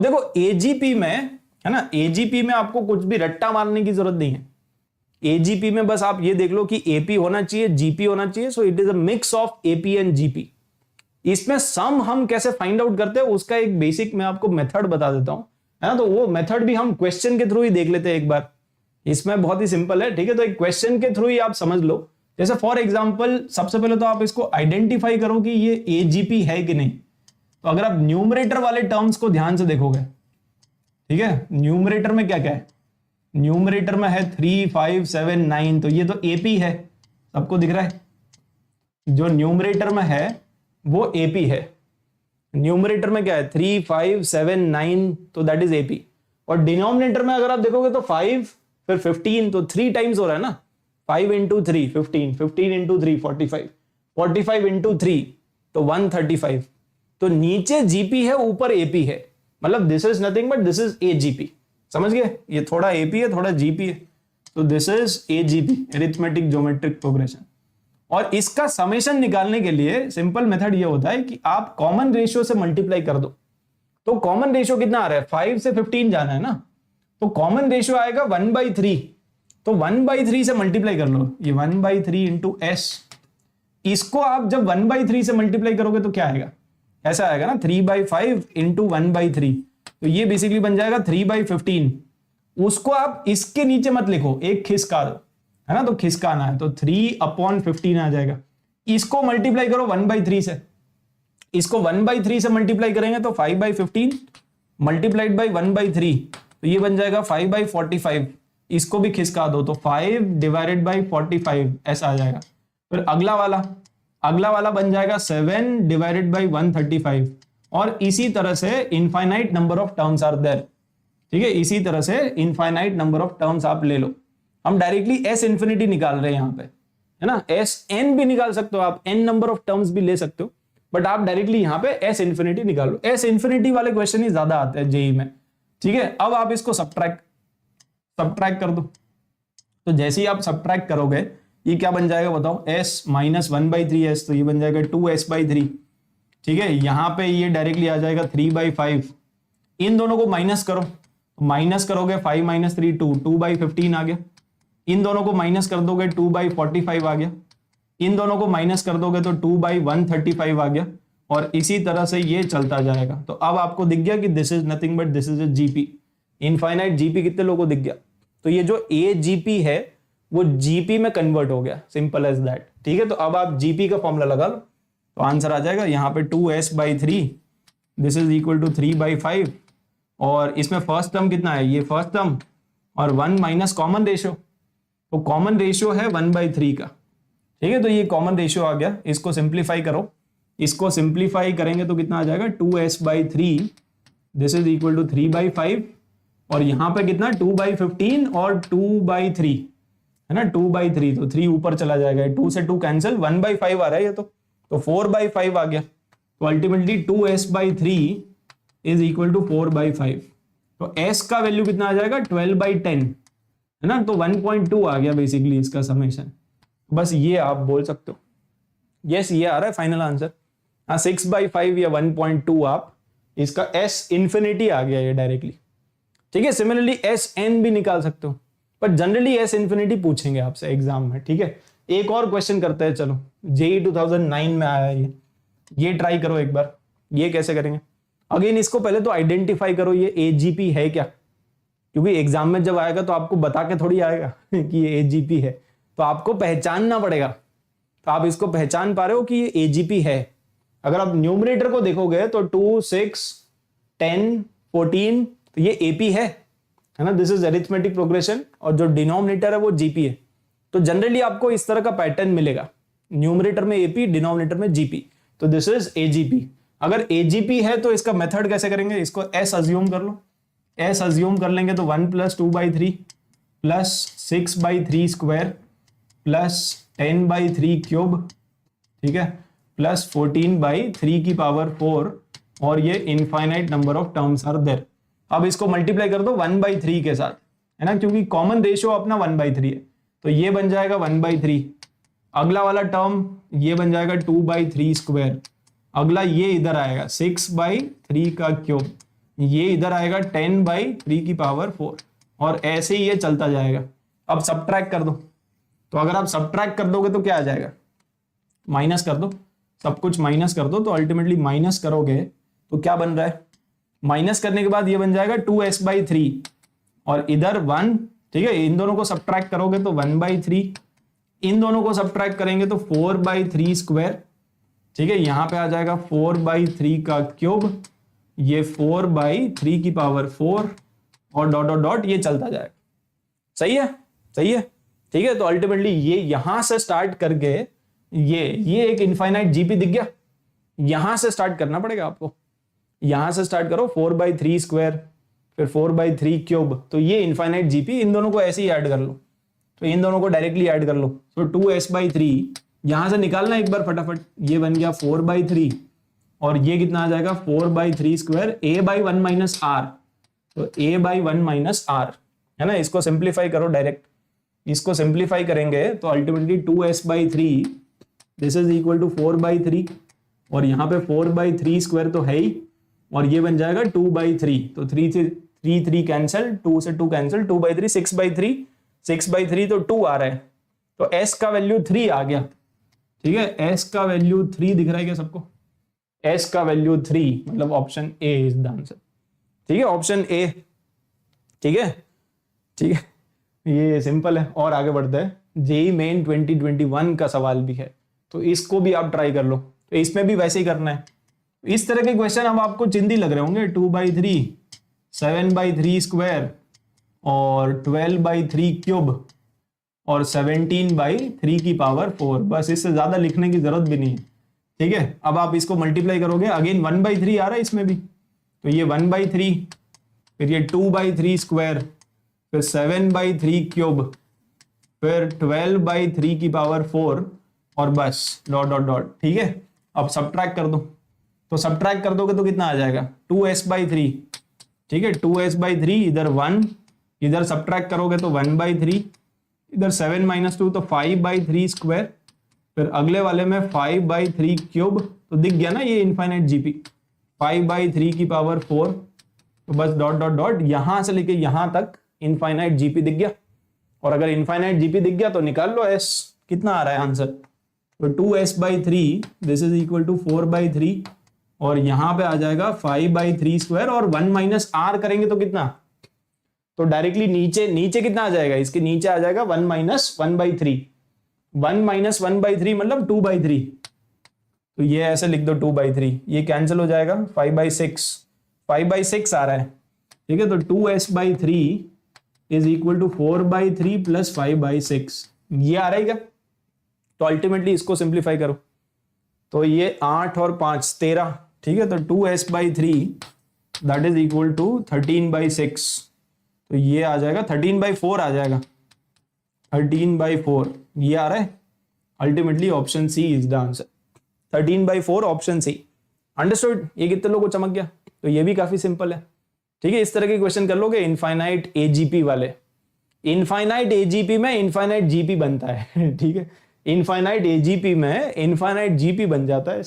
देखो एजीपी में है ना, एजीपी में आपको कुछ भी रट्टा मारने की जरूरत नहीं है। एजीपी में बस आप ये देख लो कि एपी होना चाहिए, जीपी होना चाहिए, so it is a mix of AP and GP. इसमें सम हम कैसे फाइंड आउट करते हैं उसका एक बेसिक मैं आपको मेथड बता देता हूं, है ना। तो वो मेथड भी हम क्वेश्चन के थ्रू ही देख लेते हैं एक बार। इसमें बहुत ही सिंपल है, ठीक है। तो एक क्वेश्चन के थ्रू ही आप समझ लो। जैसे फॉर एग्जांपल सबसे पहले तो आप इसको आइडेंटिफाई करो कि ये एजीपी है कि नहीं। तो अगर आप न्यूमरेटर वाले टर्म्स को ध्यान से देखोगे, ठीक है, न्यूमरेटर में क्या क्या है, न्यूमरेटर में है 3, 5, 7, 9, तो ये तो एपी है, सबको दिख रहा है। जो न्यूमरेटर में है वो एपी है। न्यूमरेटर में क्या है 3, 5, 7, 9, तो दैट इज एपी। और डिनोमिनेटर में अगर आप देखोगे तो 5 फिर 15, तो 3 टाइम्स हो रहा है ना, 5 इंटू 3 15, 15 इंटू 3 45, 45 इंटू 3 तो 135। तो नीचे जीपी है, ऊपर एपी है, मतलब this is nothing but this is AGP. समझ गए, ये थोड़ा एपी है थोड़ा जीपी है, तो this is AGP, arithmetic geometric progression. और इसका समेशन निकालने के लिए सिंपल मेथड ये होता है कि आप कॉमन रेशियो से मल्टीप्लाई कर दो। तो कॉमन रेशियो कितना आ रहा है, 5 से 15 जाना है ना, तो कॉमन रेशियो आएगा 1/3। तो 1/3 से मल्टीप्लाई कर लो, ये 1/3 इंटू एस। इसको आप जब 1/3 से मल्टीप्लाई करोगे तो क्या आएगा, ऐसा आएगा ना, 3/5 इंटू 1/3, तो ये बेसिकली बन जाएगा 3/15। उसको आप इसके नीचे मत लिखो, एक खिसका दो, है ना, तो खिसकाना है, तो 3/15 आ जाएगा। इसको मल्टीप्लाई करो 1/3 से, इसको 1/3 से मल्टीप्लाई करेंगे तो 5/15 मल्टीप्लाइड बाई 1/3, तो ये बन जाएगा 5/45। इसको भी खिसका दो तो 5 डिवाइडेड बाई 45 ऐसा आ जाएगा। फिर अगला वाला बन जाएगा 7 डिवाइडेड बाई 135। और इसी तरह से infinite number of terms are there, ठीक है, इसी तरह से इनफाइनाइट नंबर ऑफ टर्म्स आप ले लो। हम डायरेक्टली एस इंफिनिटी निकाल रहे हैं यहाँ पे, है ना। एस एन भी निकाल सकते हो आप, एन नंबर ऑफ टर्म्स भी ले सकते हो, बट आप डायरेक्टली यहाँ पे एस इंफिनिटी निकालो। एस इंफिनिटी वाले क्वेश्चन ही ज्यादा आते हैं जेई में, ठीक है। अब आप इसको सब्ट्रैक्ट कर दो, तो जैसे ही आप सब्ट्रैक्ट करोगे ये क्या बन जाएगा बताओ, s माइनस 1/3s, तो ये बन जाएगा 2s/3, ठीक है। यहां पे ये डायरेक्टली आ जाएगा 3/5। इन दोनों को माइनस करो, तो माइनस करोगे 5 - 3 2, 2/15 आ गया। इन दोनों को माइनस कर दोगे 2/45 आ गया। इन दोनों को माइनस कर दोगे तो 2/135 आ गया। और इसी तरह से ये चलता जाएगा। तो अब आपको दिख गया कि this is nothing but this is a GP, infinite GP. कितने लोगों को दिख गया, तो ये जो ए जीपी है वो जीपी में कन्वर्ट हो गया, सिंपल एज दैट, ठीक है। तो अब आप जीपी का फॉर्मूला लगा लो, तो आंसर आ जाएगा यहाँ पे 2s/3, this is equal to 3/5। और इसमें फर्स्ट टर्म कितना है, ये फर्स्ट टर्म, और 1 माइनस कॉमन रेशियो, तो कॉमन रेशियो है 1/3 का, ठीक है। तो ये कॉमन रेशियो आ गया। इसको सिंप्लीफाई करो, इसको सिंप्लीफाई करेंगे तो कितना आ जाएगा 2s/3, this is equal to 3/5। और यहां पे कितना 2/15 और 2/3, है ना, 2/3, तो 3 ऊपर चला जाएगा, 2 से 2 कैंसिल, 1/5 आ रहा है ये, तो 4/5 आ गया। तो ultimately 2s/3 is equal to 4/5। तो s का वैल्यू कितना आ जाएगा 12/10, है ना। तो 1.2 आ गया बेसिकली इसका समेशन। बस ये आप बोल सकते हो, यस ये आ रहा है फाइनल आंसर। हाँ 6/5 या 1.2 आप इसका s इंफिनिटी आ गया ये डायरेक्टली, ठीक है। सिमिलरली एस एन भी निकाल सकते हो, पर जनरली एस इंफिनिटी पूछेंगे आपसे एग्जाम में, ठीक है। एक और क्वेश्चन करते हैं, चलो जेई 2009 में आया ये ट्राई करो एक बार। ये कैसे करेंगे, अगेन इसको पहले तो आइडेंटिफाई करो ये एजीपी है क्या, क्योंकि एग्जाम में जब आएगा तो आपको बता के थोड़ी आएगा कि ये एजीपी है, तो आपको पहचानना पड़ेगा। तो आप इसको पहचान पा रहे हो कि ये एजीपी है। अगर आप न्यूमरेटर को देखोगे तो 2, 6, 10, 14, तो ये एपी है ना, दिस इज अरिथमेटिक प्रोग्रेशन। और जो डिनोमिनेटर है वो जीपी है। तो जनरली आपको इस तरह का पैटर्न मिलेगा, न्यूमरेटर में एपी, डिनोमिनेटर में जीपी, तो दिस इज एजीपी। अगर एजीपी है तो इसका मेथड कैसे करेंगे, इसको एस अज्यूम कर लो। एस अज्यूम कर लेंगे तो 1 + 2/3 प्लस 6/3 स्क्वायर प्लस 10/3 क्यूब, ठीक है, प्लस 14/3 की पावर 4, और ये infinite number of terms are there. अब इसको मल्टीप्लाई कर दो 1/3 के साथ, है ना, क्योंकि कॉमन रेशियो अपना 1/3 है, तो ये बन जाएगा 1/3। अगला वाला टर्म ये बन जाएगा 2/3 स्क्वायर। अगला ये इधर आएगा 6/3 का क्यूब, ये इधर आएगा 10/3 और ऐसे ही ये चलता जाएगा। अब सब्ट्रैक्ट कर दो, तो अगर आप सब्ट्रैक्ट कर दोगे तो क्या आ जाएगा, माइनस कर दो, सब कुछ माइनस कर दो, तो अल्टीमेटली माइनस करोगे तो क्या बन रहा है, माइनस करने के बाद ये बन जाएगा 2s/3 और इधर 1, ठीक है, इन दोनों को सब्ट्रैक्ट करोगे तो 1/3, इन दोनों को सब्ट्रैक्ट करेंगे तो 4/3², ठीक है, यहां पे आ जाएगा 4/3 का क्यूब, ये 4/3 और डॉट डॉट डॉट ये चलता जाएगा। सही है, सही है, ठीक है। तो अल्टीमेटली ये यहां से स्टार्ट करके ये एक इनफाइनाइट जीपी दिख गया। यहां से स्टार्ट करना पड़ेगा आपको, यहां से स्टार्ट करो 4/3², फिर 4/3³, तो ये इनफाइनाइट जीपी। इन दोनों को ऐसे ही ऐड कर लो, तो इन दोनों को डायरेक्टली ऐड कर लो, तो 2s/3 यहां से निकालना एक बार फटाफट, ये बन गया 4/3 और ये कितना आ जाएगा 4/3² a/1 - r, तो a/1 - r है ना। इसको सिंप्लीफाई करो डायरेक्ट, इसको सिंप्लीफाई करेंगे तो ultimately 2s/3 this is equal to 4/3 और यहाँ पे 4/3² तो है ही, और ये बन जाएगा 2/3, तो 3 कैंसिल, 2 से 2 कैंसिल, 2/3 6/3 तो 2 आ रहा है, तो s का वैल्यू 3 आ गया, ठीक है। s का वैल्यू 3 दिख रहा है क्या सबको, s का वैल्यू 3, मतलब option A is the answer, ठीक है, ऑप्शन ए, ठीक है, ठीक है, ये सिंपल है। और आगे बढ़ते हैं, जेईई मेन 2021 का सवाल भी है, तो इसको भी आप ट्राई कर लो, तो इसमें भी वैसे ही करना है। इस तरह के क्वेश्चन अब आपको चिंदी लग रहे होंगे, 2/3, 7/3² और 12/3³ और 17/3 बस, इससे ज्यादा लिखने की जरूरत भी नहीं है, ठीक है। अब आप इसको मल्टीप्लाई करोगे, अगेन 1/3 आ रहा है इसमें भी, तो ये 1/3, फिर ये 2/3², फिर 7/3³, फिर 12/3 और बस डॉट डॉट डॉट, ठीक है। अब सब्ट्रैक्ट कर दो, तो सब्ट्रैक्ट कर दोगे तो कितना आ जाएगा 2s/3, ठीक है, 2s/3, इधर 1, इधर सब्ट्रैक्ट करोगे तो 1/3, इधर 7 - 2 तो 5/3², फिर अगले वाले में 5/3³, तो दिख गया ना ये इनफाइनाइट जीपी, 5/3 तो बस डॉट डॉट डॉट यहां से लेके यहां तक इनफाइनाइट जीपी दिख गया। और अगर इनफाइनाइट जीपी दिख गया तो निकाल लो s कितना आ रहा है आंसर, तो 2s/3 this is equal to 4/3 और यहां पे आ जाएगा 5/3² और 1 - r करेंगे तो कितना, तो डायरेक्टली नीचे कितना आ जाएगा, इसके नीचे आ जाएगा 1 - 1/3, 1 - 1/3 मतलब 2/3, तो ये ऐसे लिख दो 2/3, ये कैंसिल हो जाएगा, 5/6 आ रहा है, ठीक है। तो 2s/3 is equal to 4/3 plus 5/6, ये आ रहा है क्या, तो अल्टीमेटली इसको सिंप्लीफाई करो, तो ये 8 और 5 13, ठीक है। तो 2s/3 that is equal to 13/6, तो ये आ जाएगा 13/4 आ जाएगा, 13/4 ये आ रहा है, ultimately option C is the answer, 13/4 option C. Understood, ये कितने लोगों को चमक गया, तो ये भी काफी सिंपल है, ठीक है। इस तरह के क्वेश्चन कर लोगे इनफाइनाइट एजीपी वाले, इनफाइनाइट एजीपी में इनफाइनाइट जीपी बनता है ठीक है, इनफाइनाइट एजीपी में इनफाइनाइट जीपी बन जाता है,